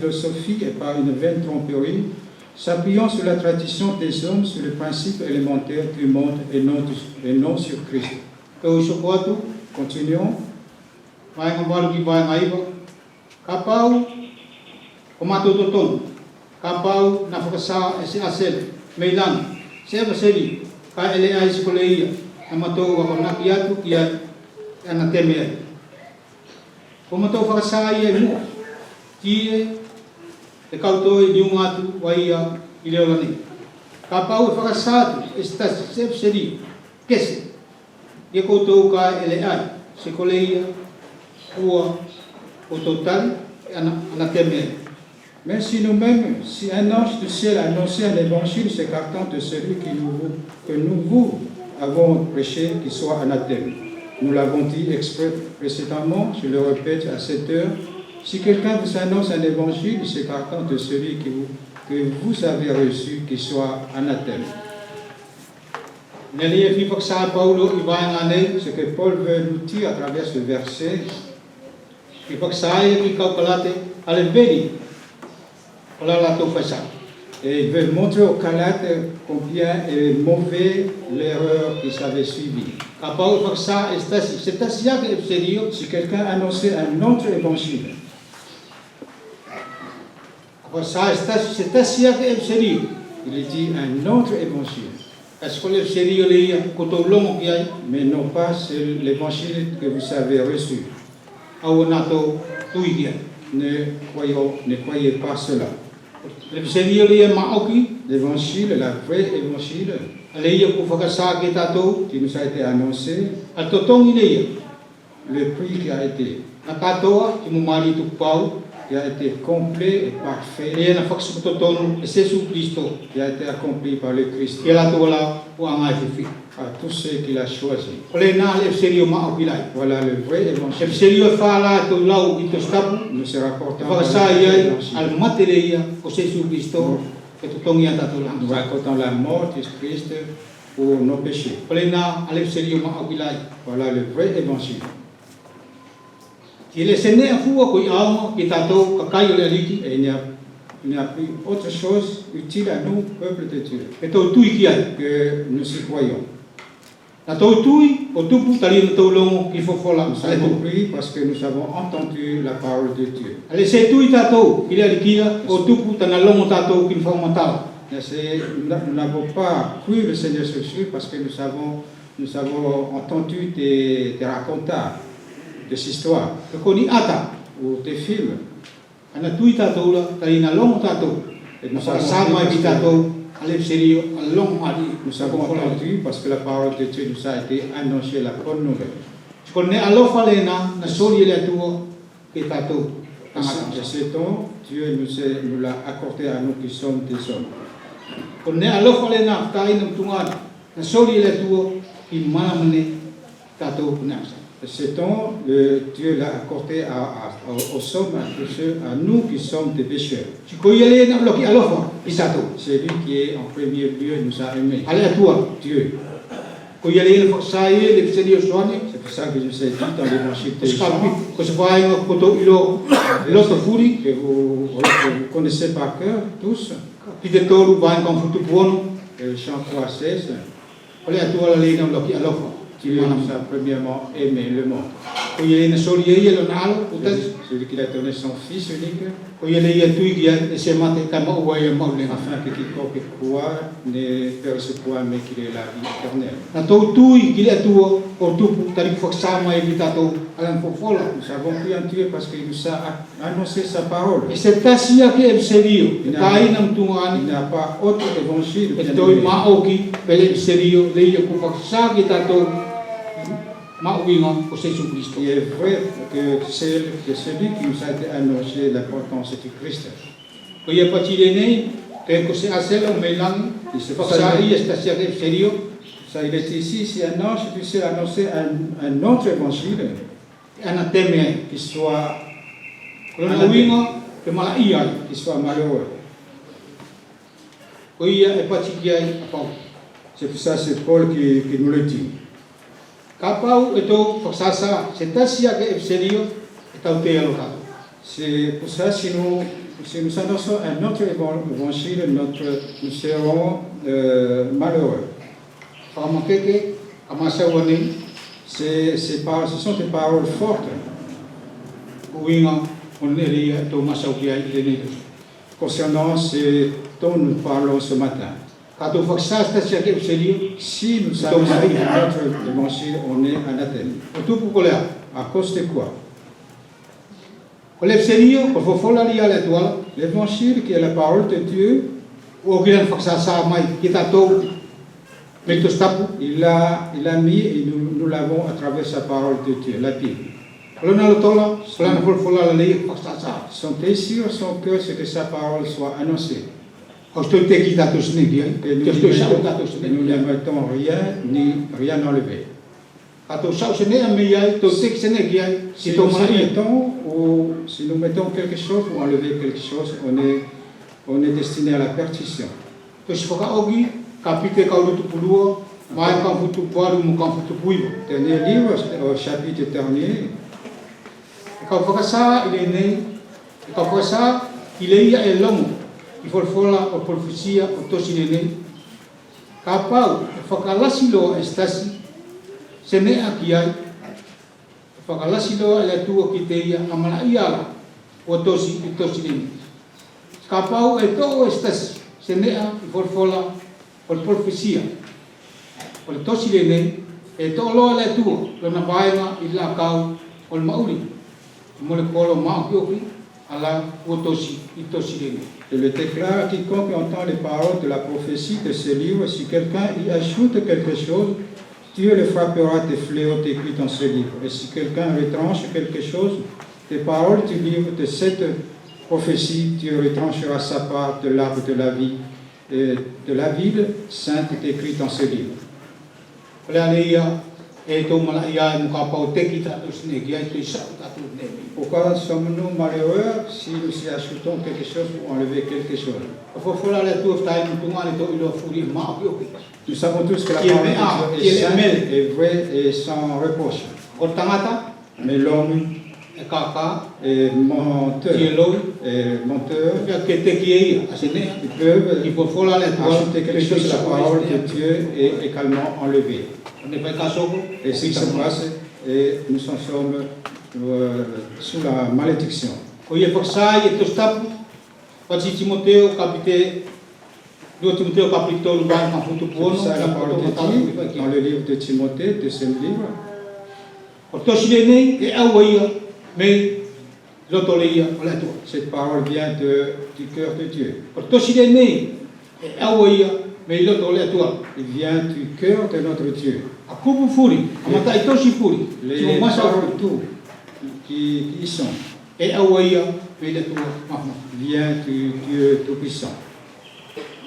philosophie et par une vaine tromperie, s'appuyant sur la tradition des hommes, sur le principe élémentaire du monde et non sur Christ. Continuons. Kapau, komatototon, kapau na fakasa esi asel, meilan, siapa seri, ka ele ai sekoleia, amato wakona kiatu kiat anateme. Komato fakasa ia mu, tie e kauto e diumatu waia ileolani. Kapau fakasa estas siapa seri, kese. Ia koutou ka ele ai sekoleia ua au total, mais si nous-mêmes, si un ange du ciel a annoncé un évangile s'écartant de celui que nous vous avons prêché, qui soit anathème. Nous l'avons dit exprès précédemment, je le répète à cette heure, si quelqu'un vous annonce un évangile s'écartant de celui que vous avez reçu, qui soit anathème. Ce que Paul veut nous dire à travers ce verset, et il veut montrer aux Galates combien est mauvais l'erreur qu'ils avaient suivie. Si quelqu'un annonçait un autre évangile, il dit un autre évangile, mais non pas l'évangile que vous avez reçu. Ne croyez pas cela. L'évangile, la vraie évangile, qui nous a été annoncé, le prix qui a été complet et parfait, qui a été accompli par le Christ, à tous ceux qu'il a choisis. Voilà le vrai évangile. Nous se rapportons nous racontons la mort de Christ pour nos péchés. Voilà le vrai évangile. Et il n'y a plus autre chose utile à nous, peuple de Dieu, que nous y croyons. Nous avons compris parce que nous avons entendu la parole de Dieu. Nous n'avons pas cru le Seigneur Jésus parce que nous avons entendu des racontars, des histoires, ou des films. Et nous avons entendu parce que la parole de Dieu nous a été annoncée, la bonne nouvelle. Et ce don, Dieu nous l'a accordé à nous qui sommes des hommes. Ce don, Dieu l'a accordé aux hommes, à nous qui sommes des pécheurs. C'est lui qui est en premier lieu nous a aimés. Dieu. C'est pour ça que je vous ai dit dans l'évangile de Jean, que vous connaissez par cœur tous, Jean 3,16. Dieu nous a premièrement aimé le monde. Celui qui a donné son Fils unique, afin que quiconque croit ne périsse point, mais qu'il ait la vie éternelle. Nous avons cru en Dieu parce qu'il nous a annoncé sa parole. Il n'y a pas autre évangile. Il est vrai que c'est celui qui nous a été annoncé l'importance du Christ. Ça, il est ici, si un ange du ciel a annoncé un autre évangile, qui soit malheureux. C'est pour ça, c'est Paul qui nous le dit. C'est pour ça, si nous Si nous annonçons un autre évangile, nous serons malheureux. Whakamakeke, amasaua nei, Ce sont des paroles fortes uinga o neria tō masau ki ai le nei. concernant ce dont nous parlons ce matin. Kato whaksasta sia ke userio, Si nous savons que notre évangile, on est anathème. o tupu ko lea. À cause de quoi? Ko le userio, ko fofola li ale tuala, L'évangile qui est la parole de Dieu, o kiran whaksasa mai, ki tātou, me to stapu, il a mis et nous l'avons à travers sa parole de Dieu, la Bible. kolona lo tola, kolana fofola la lei whaksasa. Son désir, son cœur, c'est que sa parole soit annoncée. O stoi te ki tātou sinegi ai, Et te stoi sao tātou nous ne sinegi ai. mettons rien ni rien enlever. Kato sao sinea me ai, tō te ki sinegi ai, Si si tō nous mana ia. mettons ou si nous mettons quelque chose ou enlever quelque chose, on est destiné à la perdition. Tō si whakaogi, ka pite kaurutu pulua, mai ka futu puaru mo ka futu puiwa. Dernier livre, au chapitre dernier, Ka whakasa i le nei, ka whakasa i le ia e lomo, i wholwhola o profesia o tosi le nei. Ka pau, e whakalasi loa e stasi, se nea ki ai, e whakalasi loa e le tua ki te ia, amana i ala, o tosi i tosi le nei. Ka pau e tō e stasi, se nea i wholwhola o profesia, o le tosi le nei, e tō loa le tua, lona vaenga i la kau o le mauri. Mole polo maoki ala otosi itosi le. je le déclare à quiconque entend les paroles de la prophétie de ce livre, si quelqu'un y ajoute quelque chose, Dieu le frappera des fléaux écrits dans ce livre. Et si quelqu'un retranche quelque chose, des paroles du livre de cette prophétie, Dieu retranchera sa part de l'arbre de la vie et de la ville sainte écrite dans ce livre. Ole aleia e tō mala ia e muka pau teki tātou sineki ai tui sau tātou nemi. Pourquoi sommes-nous malheureux si nous y ajoutons quelque chose ou enlever quelque chose? O whawhora le tua whtai mutunga le tō ilo furi maoki oki. Nous savons tous que la Qui est parole méa, de qui est Dieu est sainte, mêlée. est vraie et sans reproche. O tangata Mais l'homme e kaka, est menteur. ki e loi, Et menteur, pia ke teki e ia, a se nea. ils peuvent I whawhora le tua, ajouter quelque chose, la parole de Dieu est également enlevée. O ne pai kasoko, Et ce qui se passe, et nous en sommes sous la malédiction. ko ia whaksai e tō stapu, pati Timoteo kapite, 2 Timoteo kapite tōlu vai ma futu C'est puono, ça la parole de Dieu dans Dieu. le livre de Timothée, deuxième livre. O tosi le nei, e aua ia, me loto le ia, o le atua. Cette parole vient du cœur de Dieu. O tosi le nei, e aua ia, me loto o le atua. Il vient du cœur de notre Dieu. A kupu furi, a mata i tosi furi, Les timo masa paroles furi. tout qui y sont E aua ia, me le atua, mahma. vient du Dieu Tout-Puissant.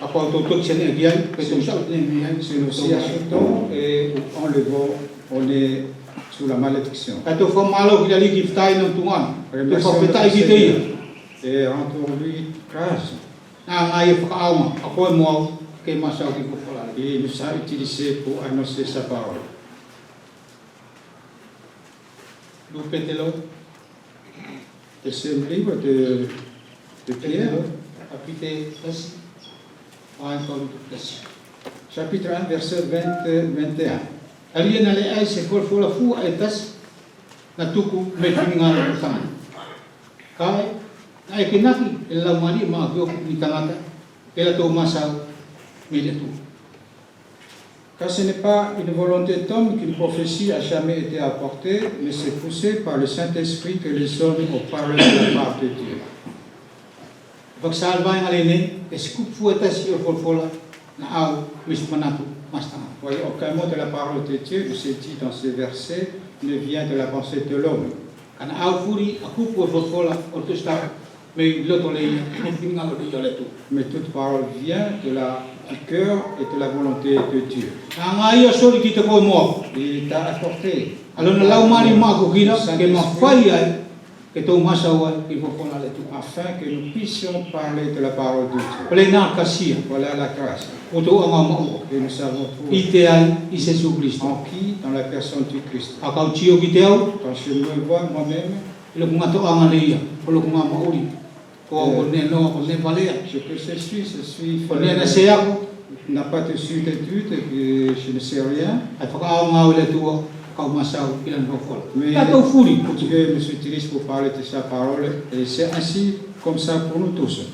A pao tō toki se nei ki ai, pe tō sao nei mi ai, Si nous y ajoutons et enlevons, on est sous la malédiction. Ka tō whamalo ki la liki whtai na tungana, tō Remercions whawhetai notre ki te ia. Seigneur et rendons-lui grâce. Nā ngā ia whakaauma, a koe moau, ke masau ki kuwhalare. Il nous a utilisés pour annoncer sa parole. Lupe te lau, Et c'est un livre de te Pierre, lau, a pite tasi, a e kauru tu tasi. chapitre 1, verset 20-21. Alia na le ai se whalwhala fua e tasi, na tuku me whininga o tanga. Kai, na e ke naki, e lau mari maa ki oku ni tangata, e la tō masau, me le tu. Car ce n'est pas une volonté d'homme qu'une prophétie a jamais été apportée, mais c'est poussé par le Saint-Esprit que les hommes ont parlé de la part de Dieu. Vaksal vai ngale ne, e skup fua e tasi o whalwhala, na au, mis manatu, mas tanga. Voyez, aucun mot de la parole de Dieu, je sais dit dans ce verset, ne vient de la pensée de l'homme. Kana au furi, a kupu o whalwhala, o tu stau, me loto le ia, me whininga o le ia le tu. Mais toute parole vient du cœur et de la volonté de Dieu. Nā ngā ia sori ki te koe moa. Il t'a apporté. Alona lau mari mā ko kira, ke ma whai ai, ke tō masau ai, ki whakona le tu. Afin que nous puissions parler de la parole de Dieu. Pole nā kasia, Voilà la grâce. o tō anga maua. Et nous savons tout I te ai, i Jesu Christo. en qui, dans la personne du Christ. A kau tio ki te au, Quand je me vois moi-même, i loko ngā tō anga le ia, o loko ngā mauri. Ce que je suis n'a pas de suite d'études, que je ne sais rien. Mais Dieu nous utilise pour parler de sa parole et c'est ainsi comme ça pour nous tous.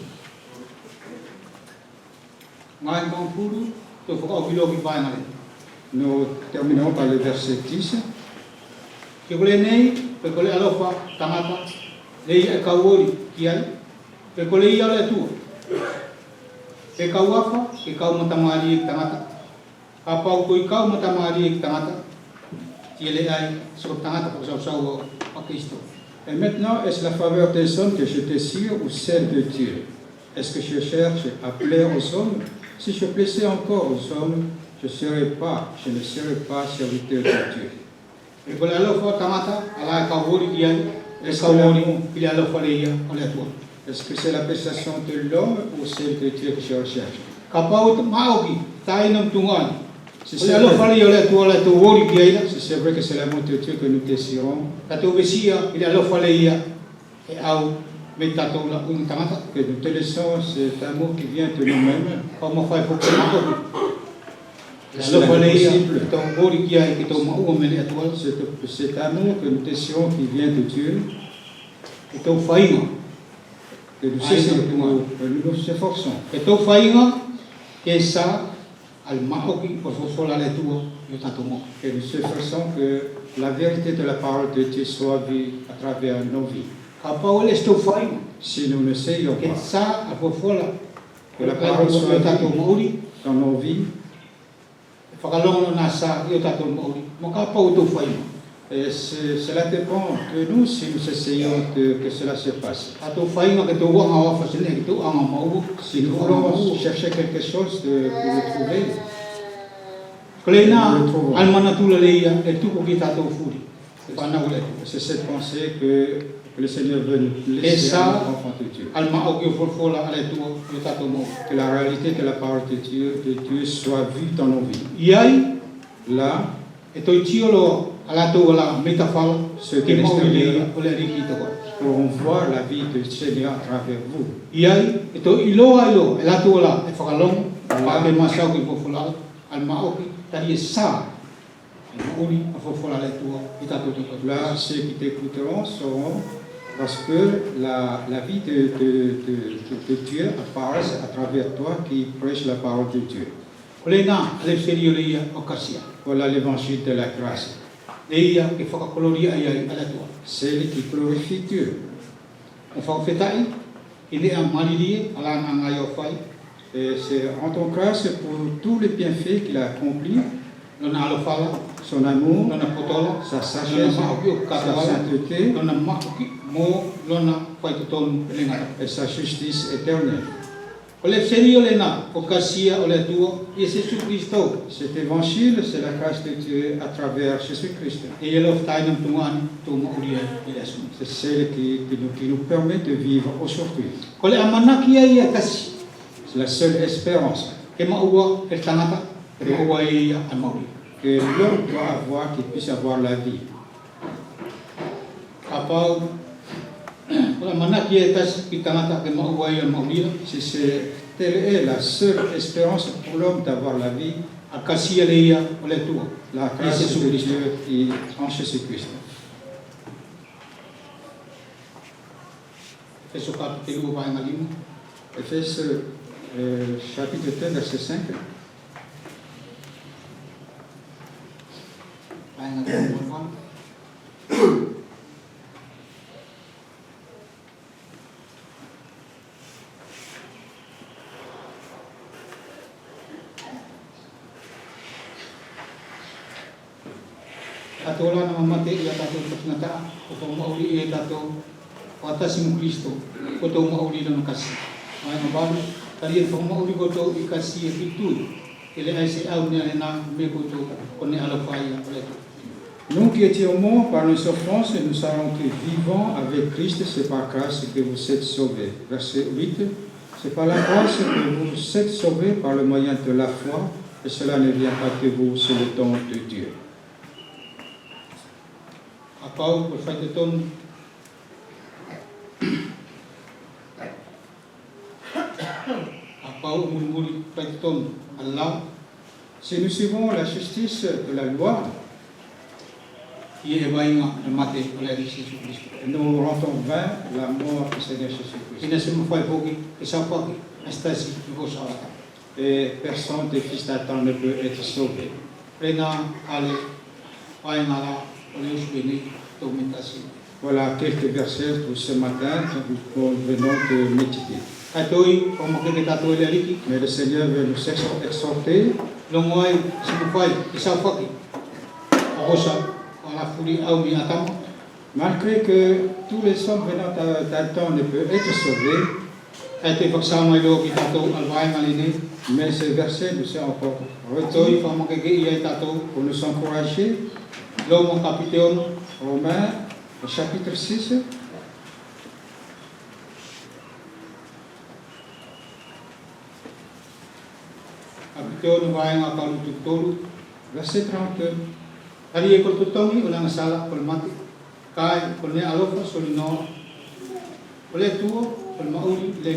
Nous terminons par le verset 10. Et maintenant, est-ce la faveur des hommes que je désire ou celle de Dieu? Est-ce que je cherche à plaire aux hommes? Si je plaisais encore aux hommes, je ne serais pas serviteur de Dieu. Est-ce que c'est l'appréciation de l'homme ou celle de Dieu que je recherche? Si c'est vrai que c'est l'amour de Dieu que nous désirons, que nous te laissons cet amour qui vient de nous-mêmes. Cet amour que nous désirons qui vient de Dieu, que nous nous efforçons. Et nous efforçons que la vérité de la parole de Dieu soit vue à travers nos vies. Si nous ne essayons pas que la parole soit vue dans nos vies, et cela dépend de nous si nous essayons que cela se passe. Si nous voulons chercher quelque chose pour le trouver, c'est cette pensée que le Seigneur veut nous laisser à l'enfant de Dieu. Que la réalité de la parole de Dieu soit vue dans nos vies. Là, ceux qui pourront voir la vie du Seigneur à travers vous. Là, ceux qui t'écouteront sauront parce que la vie de Dieu apparaît à travers toi qui prêche la parole de Dieu. Voilà l'évangile de la grâce. C'est lui qui glorifie Dieu. Et c'est rendre grâce pour tous les bienfaits qu'il a accomplis, son amour, sa sagesse, sa sainteté et sa justice éternelle. Cet évangile, c'est la grâce de Dieu à travers Jésus-Christ. C'est celle qui nous permet de vivre aujourd'hui. C'est la seule espérance que l'homme doit avoir, qu'il puisse avoir la vie. Telle est la seule espérance pour l'homme d'avoir la vie, la grâce de Dieu est en Jésus-Christ. Ephésiens chapitre 2, verset 5. Nous qui étions morts par nos souffrances, nous savons que vivants avec Christ, c'est par grâce que vous êtes sauvés. Verset 8. C'est par la grâce que vous êtes sauvés par le moyen de la foi, et cela ne vient pas de vous, c'est le don de Dieu. Apau muli-muli paiton Allah Si nous suivons la justice de la loi, ia e vainga na mate o le Yesu Kristo. nous rendons vain la mort du Seigneur Jésus-Christ. Ina se mawhai poki e saupaki a stasi i ho sawata. Et personne des fils d'Adam ne peut être sauvé. Rena ale vainga la o le usu e nei tau mentasi. Voilà quelques versets pour ce matin que nous venons de méditer. Katoi, o makeke tato le aliki, Mais le Seigneur veut nous exhorter longo ai se mawhai e saupaki. O hosa, o la furi au mi atama. malgré que tous les hommes venant d'Adam ne peuvent être sauvés, E te whaksama i loo ki tatou al vainga le nei. mais ce verset nous est encore Toi, redit whamakeke i ai tatou. pour nous encourager. Lomo kapite ono, Romains, au chapitre 6, kapite ono vainga kalu tutolu. verset 30. Ari e kol tutongi o langa sala kol mati. Kai kol ne alofa solino. Ole tuo kol mauli le